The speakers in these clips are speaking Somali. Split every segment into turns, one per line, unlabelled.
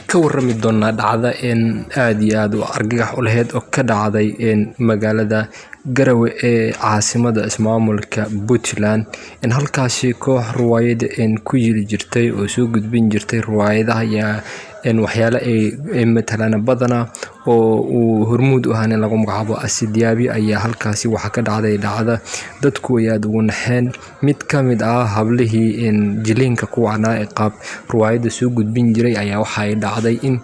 ka warrami doonaa dhacda aad iyo aad u argagax u lahayd oo ka dhacday magaalada Garowe ee caasimada ismaamulka Puntland halkaasi koox ruwaayad ku yiri jirtay oo soo gudbin jirtay ruwaayadaha ayaa waxyaalo ay matalaan badana oo uu hormuud u ahaan lagu magacaabo Asidiyaabi ayaa halkaasi waxa ka dhacday dhacda dadku ay aad ugu naxeen mid kamid ah hablihii jiliinka ku wacnaa ee qaab ruwaayada soo gudbin jiray ayaa waxa ay dhacday in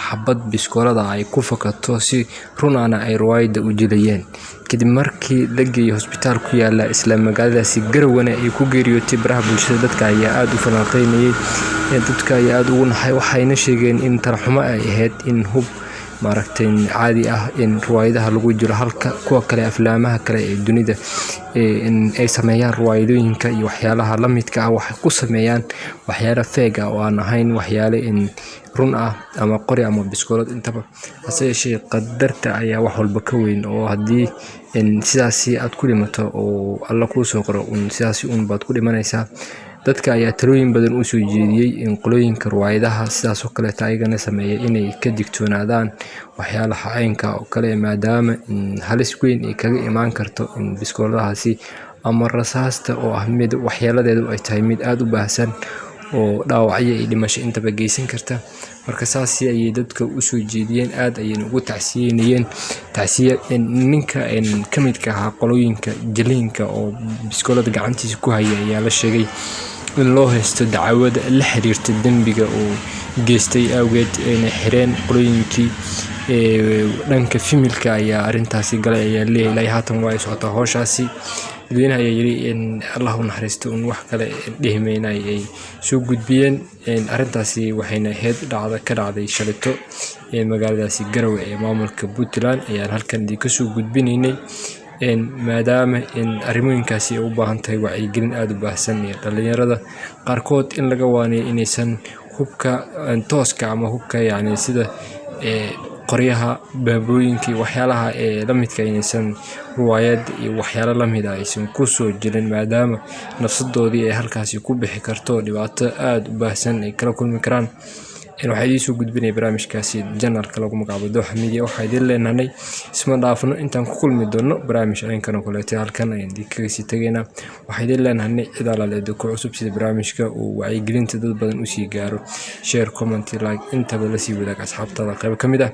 xabad biskoolada ay ku fakato si runana ay ruwaayada u jilayeen kadib markii la geeyay hospitaal ku yaala isla magaaladaasi Garowe ay ku geeriyootay baraha bulshada dadka ayaa aad u falanqeynayay dadka ayaa aad ugu naxay waxayna sheegeen in tarxumo ay ahayd in hub maaragtay caadi ah in ruwaayadaha lagu jiro halka kuwa kale aflaamaha kale ee dunida ay sameeyaan ruwaayadooyinka iyo waxyaalaha la midka ah wax ku sameeyaan waxyaalo fake ah oo aan ahayn waxyaalo run ah ama qori ama biskoolad intaba hase yeeshee qadarta ayaa wax walba ka weyn oo haddii sidaasi aad ku dhimato oo alla kuu soo qoro sidaasi baad ku dhimanaysaa dadka ayaa talooyin badan u soo jeediyay in qolooyinka ruwaayadaha sidaas oo kale taayigana sameeyay inay ka digtoonaadaan waxyaalaha caynka oo kale maadaama halis weyn ay kaga imaan karto biskooladahaasi ama rasaasta oo ah mid waxyaaladeedu ay tahay mid aad u baahsan oo dhaawacyo iyo dhimasho intaba geysan karta marka saasi ay dadka u soo jeediyeen aad ay ugu tacsiyeynayeen ninka kamidka ah qolooyinka jiliinka oo biskoolada gacantiisa ku haya ayaa la sheegay in loo haysto dacwada la xiriirta dambiga oo geystay awgeed inay xireen qolooyinkii dhanka familka ayaa arintaasi galay ayaa leeyahay haatan waa socota howshaasi dadweynaha ayaa yiri in Allah u naxariisto wax kale dhehmeynay ay soo gudbiyeen arintaasi waxayna ahayd dhacdo ka dhacday shalito magaaladaasi Garowe ee maamulka Puntland ayaa halkan ka soo gudbinaynay maadaama arrimooyinkaasi ay u baahan tahay wacyigelin aad u baahsan ee dhalinyarada qaarkood in laga waaniyo inaysan hubka tooska ama hubka sida qoryaha baabooyinka waxyaalaha la midka inaysan ruwaayad iyo waxyaalo la mid ah aysan ku soo jirin maadaama nafsadoodii ay halkaasi ku bixi karto dhibaato aad u baahsan ay kala kulmi karaan waxay idin soo gudbinay barnaamijkaasi janalka lagu magacaabo Dooxa Media waxay idin leenahay isma dhaafno intaan ku kulmi doono barnaamij aynkan oo kale halkan ayaan kaga sii tagaynaa waxay idin leenahay ciidalaaleed ku cusub sida barnaamijka uu wacyigelinta dad badan u sii gaaro share comment like intaba la sii wadaag asxaabtada qayb kamid ah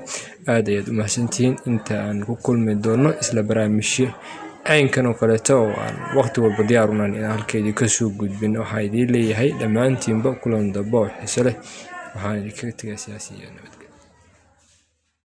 aad ayaad u mahadsantihiin inta aan ku kulmi doono isla barnaamijyo aynkan oo kale oo aan waqti walba diyaar u nahay in halkeedii ka soo gudbin waxay idin leeyahay dhamaantiinba kulan dabo xiiso leh waxaan idinkaga tagay siyaasiyiin nabadgelyo